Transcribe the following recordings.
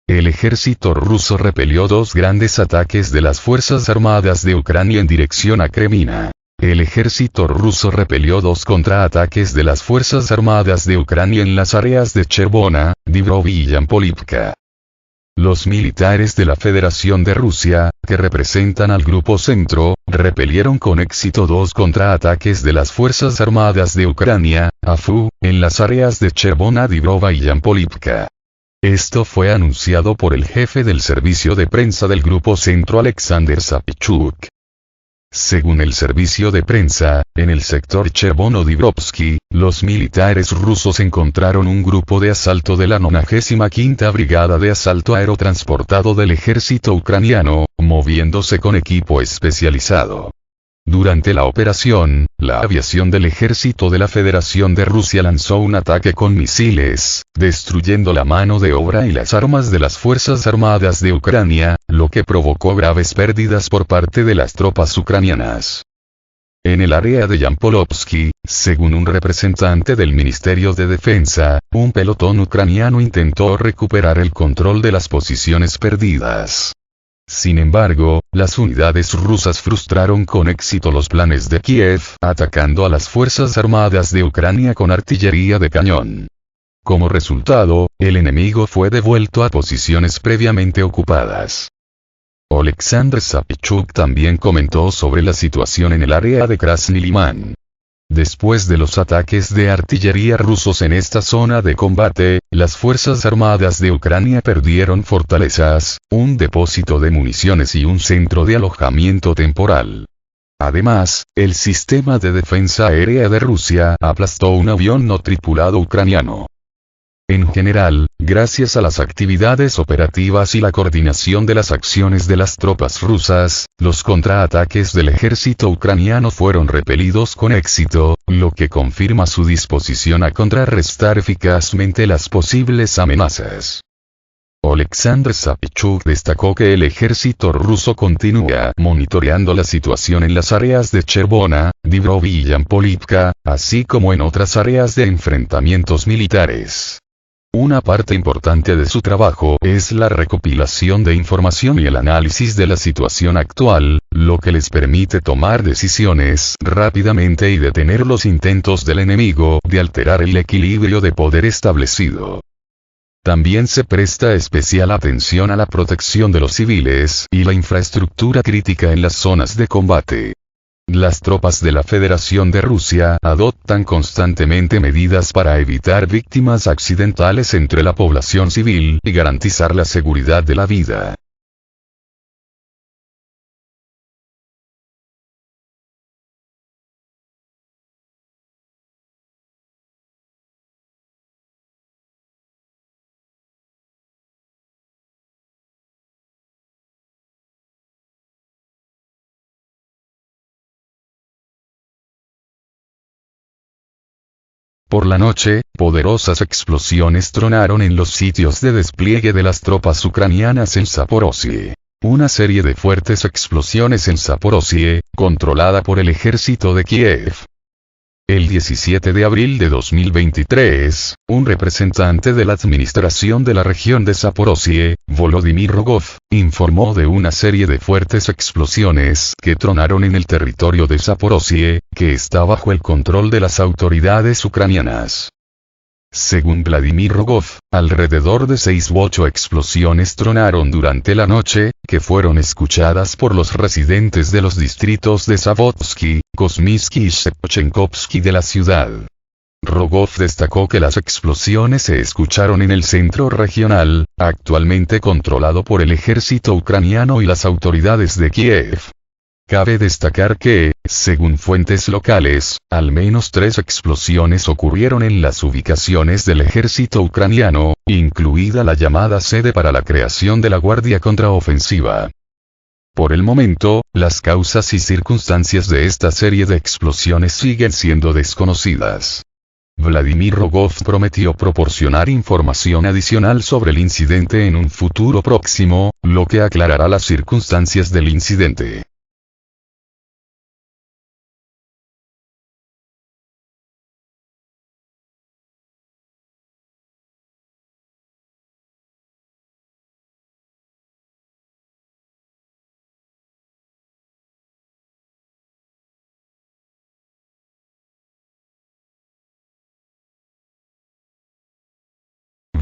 el ejército ruso repelió dos grandes ataques de las Fuerzas Armadas de Ucrania en dirección a Kremina. El ejército ruso repelió dos contraataques de las Fuerzas Armadas de Ucrania en las áreas de Chervona, Dnipro y Yampolivka. Los militares de la Federación de Rusia, que representan al Grupo Centro, repelieron con éxito dos contraataques de las Fuerzas Armadas de Ucrania, AFU, en las áreas de Chervona, Dnipro y Yampolivka. Esto fue anunciado por el jefe del servicio de prensa del Grupo Centro, Alexander Sapichuk. Según el servicio de prensa, en el sector Chervono-Dniprovsky, los militares rusos encontraron un grupo de asalto de la 95ª Brigada de Asalto Aerotransportado del ejército ucraniano, moviéndose con equipo especializado. Durante la operación, la aviación del ejército de la Federación de Rusia lanzó un ataque con misiles, destruyendo la mano de obra y las armas de las Fuerzas Armadas de Ucrania, lo que provocó graves pérdidas por parte de las tropas ucranianas. En el área de Yampolovsky, según un representante del Ministerio de Defensa, un pelotón ucraniano intentó recuperar el control de las posiciones perdidas. Sin embargo, las unidades rusas frustraron con éxito los planes de Kiev, atacando a las Fuerzas Armadas de Ucrania con artillería de cañón. Como resultado, el enemigo fue devuelto a posiciones previamente ocupadas. Oleksandr Sapichuk también comentó sobre la situación en el área de Krasny Liman. Después de los ataques de artillería rusos en esta zona de combate, las Fuerzas Armadas de Ucrania perdieron fortalezas, un depósito de municiones y un centro de alojamiento temporal. Además, el sistema de defensa aérea de Rusia aplastó un avión no tripulado ucraniano. En general, gracias a las actividades operativas y la coordinación de las acciones de las tropas rusas, los contraataques del ejército ucraniano fueron repelidos con éxito, lo que confirma su disposición a contrarrestar eficazmente las posibles amenazas. Oleksandr Sapichuk destacó que el ejército ruso continúa monitoreando la situación en las áreas de Chervona, Dnipro y Yampolivka, así como en otras áreas de enfrentamientos militares. Una parte importante de su trabajo es la recopilación de información y el análisis de la situación actual, lo que les permite tomar decisiones rápidamente y detener los intentos del enemigo de alterar el equilibrio de poder establecido. También se presta especial atención a la protección de los civiles y la infraestructura crítica en las zonas de combate. Las tropas de la Federación de Rusia adoptan constantemente medidas para evitar víctimas accidentales entre la población civil y garantizar la seguridad de la vida. Por la noche, poderosas explosiones tronaron en los sitios de despliegue de las tropas ucranianas en Zaporozhye. Una serie de fuertes explosiones en Zaporozhye, controlada por el ejército de Kiev. El 17 de abril de 2023, un representante de la administración de la región de Zaporozhye, Volodymyr Rogov, informó de una serie de fuertes explosiones que tronaron en el territorio de Zaporozhye, que está bajo el control de las autoridades ucranianas. Según Vladimir Rogov, alrededor de 6 u 8 explosiones tronaron durante la noche, que fueron escuchadas por los residentes de los distritos de Zavodsky, Kosmysky y Shevchenkovsky de la ciudad. Rogov destacó que las explosiones se escucharon en el centro regional, actualmente controlado por el ejército ucraniano y las autoridades de Kiev. Cabe destacar que, según fuentes locales, al menos 3 explosiones ocurrieron en las ubicaciones del ejército ucraniano, incluida la llamada sede para la creación de la Guardia Contraofensiva. Por el momento, las causas y circunstancias de esta serie de explosiones siguen siendo desconocidas. Vladimir Rogov prometió proporcionar información adicional sobre el incidente en un futuro próximo, lo que aclarará las circunstancias del incidente.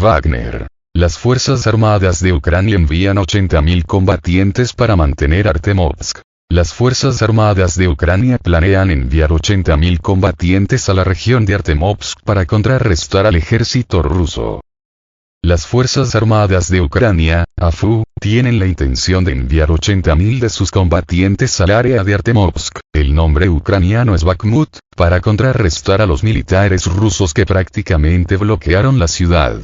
Wagner. Las Fuerzas Armadas de Ucrania envían 80.000 combatientes para mantener Artemovsk. Las Fuerzas Armadas de Ucrania planean enviar 80.000 combatientes a la región de Artemovsk para contrarrestar al ejército ruso. Las Fuerzas Armadas de Ucrania, AFU, tienen la intención de enviar 80.000 de sus combatientes al área de Artemovsk, el nombre ucraniano es Bakhmut, para contrarrestar a los militares rusos que prácticamente bloquearon la ciudad.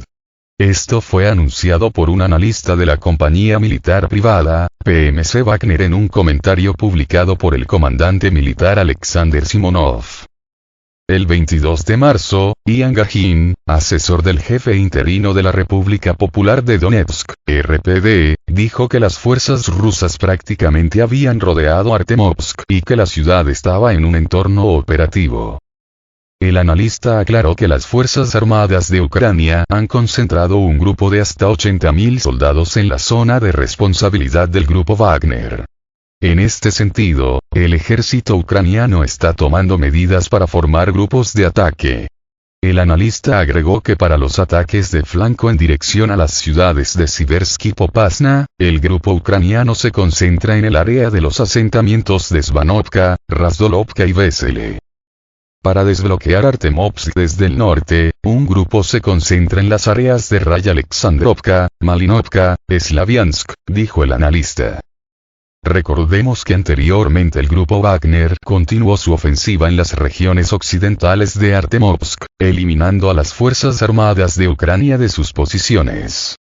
Esto fue anunciado por un analista de la compañía militar privada, PMC Wagner, en un comentario publicado por el comandante militar Alexander Simonov. El 22 de marzo, Ian Gagin, asesor del jefe interino de la República Popular de Donetsk, RPD, dijo que las fuerzas rusas prácticamente habían rodeado Artemovsk y que la ciudad estaba en un entorno operativo. El analista aclaró que las Fuerzas Armadas de Ucrania han concentrado un grupo de hasta 80.000 soldados en la zona de responsabilidad del grupo Wagner. En este sentido, el ejército ucraniano está tomando medidas para formar grupos de ataque. El analista agregó que para los ataques de flanco en dirección a las ciudades de Siversk y Popasna, el grupo ucraniano se concentra en el área de los asentamientos de Svanovka, Razdolovka y Vesele. Para desbloquear Artemovsk desde el norte, un grupo se concentra en las áreas de Raya Alexandrovka, Malinovka, Slaviansk, dijo el analista. Recordemos que anteriormente el grupo Wagner continuó su ofensiva en las regiones occidentales de Artemovsk, eliminando a las Fuerzas Armadas de Ucrania de sus posiciones.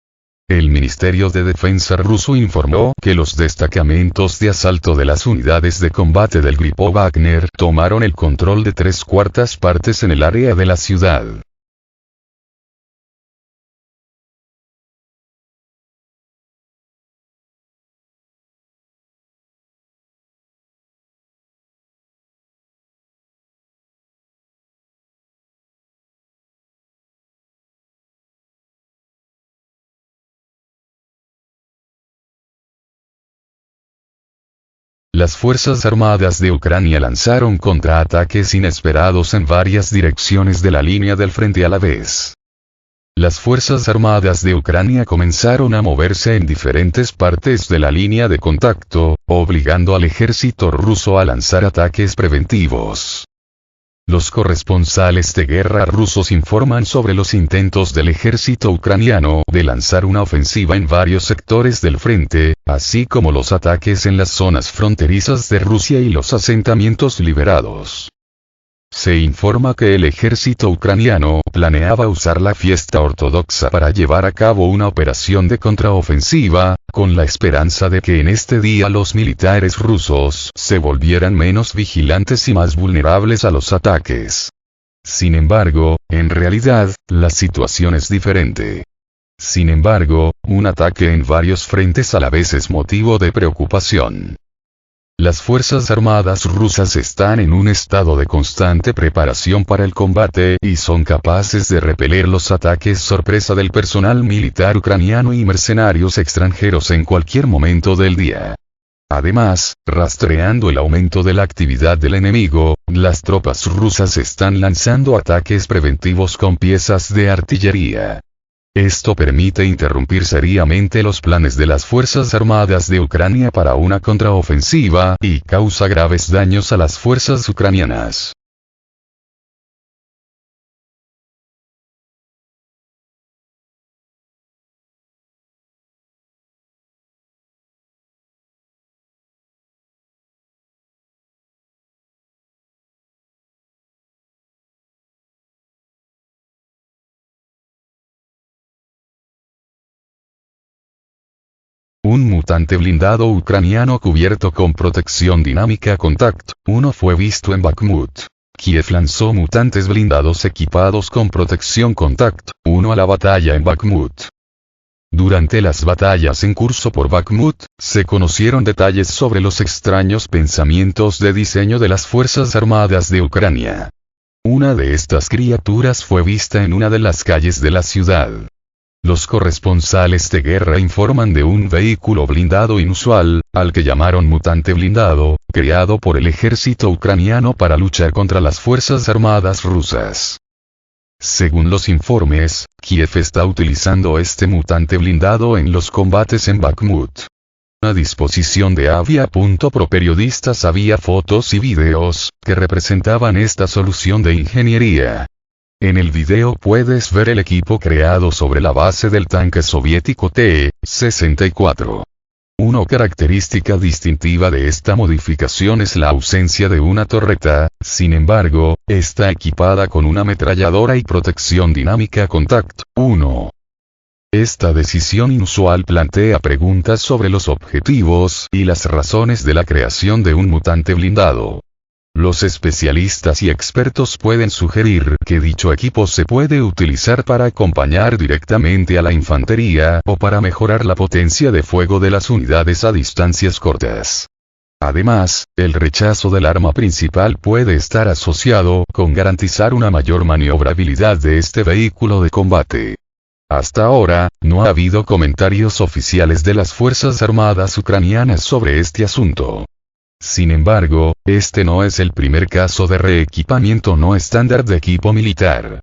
El Ministerio de Defensa ruso informó que los destacamentos de asalto de las unidades de combate del grupo Wagner tomaron el control de 3/4 partes en el área de la ciudad. Las Fuerzas Armadas de Ucrania lanzaron contraataques inesperados en varias direcciones de la línea del frente a la vez. Las Fuerzas Armadas de Ucrania comenzaron a moverse en diferentes partes de la línea de contacto, obligando al ejército ruso a lanzar ataques preventivos. Los corresponsales de guerra rusos informan sobre los intentos del ejército ucraniano de lanzar una ofensiva en varios sectores del frente, así como los ataques en las zonas fronterizas de Rusia y los asentamientos liberados. Se informa que el ejército ucraniano planeaba usar la fiesta ortodoxa para llevar a cabo una operación de contraofensiva, con la esperanza de que en este día los militares rusos se volvieran menos vigilantes y más vulnerables a los ataques. Sin embargo, en realidad, la situación es diferente. Sin embargo, un ataque en varios frentes a la vez es motivo de preocupación. Las Fuerzas Armadas rusas están en un estado de constante preparación para el combate y son capaces de repeler los ataques sorpresa del personal militar ucraniano y mercenarios extranjeros en cualquier momento del día. Además, rastreando el aumento de la actividad del enemigo, las tropas rusas están lanzando ataques preventivos con piezas de artillería. Esto permite interrumpir seriamente los planes de las Fuerzas Armadas de Ucrania para una contraofensiva y causa graves daños a las fuerzas ucranianas. Un mutante blindado ucraniano cubierto con protección dinámica Contact-1 fue visto en Bakhmut. Kiev lanzó mutantes blindados equipados con protección Contact-1 a la batalla en Bakhmut. Durante las batallas en curso por Bakhmut, se conocieron detalles sobre los extraños pensamientos de diseño de las Fuerzas Armadas de Ucrania. Una de estas criaturas fue vista en una de las calles de la ciudad. Los corresponsales de guerra informan de un vehículo blindado inusual, al que llamaron mutante blindado, creado por el ejército ucraniano para luchar contra las Fuerzas Armadas rusas. Según los informes, Kiev está utilizando este mutante blindado en los combates en Bakhmut. A disposición de Avia.pro periodistas había fotos y videos, que representaban esta solución de ingeniería. En el video puedes ver el equipo creado sobre la base del tanque soviético T-64. Una característica distintiva de esta modificación es la ausencia de una torreta, sin embargo, está equipada con una ametralladora y protección dinámica Contact 1. Esta decisión inusual plantea preguntas sobre los objetivos y las razones de la creación de un mutante blindado. Los especialistas y expertos pueden sugerir que dicho equipo se puede utilizar para acompañar directamente a la infantería o para mejorar la potencia de fuego de las unidades a distancias cortas. Además, el rechazo del arma principal puede estar asociado con garantizar una mayor maniobrabilidad de este vehículo de combate. Hasta ahora, no ha habido comentarios oficiales de las Fuerzas Armadas ucranianas sobre este asunto. Sin embargo, este no es el primer caso de reequipamiento no estándar de equipo militar.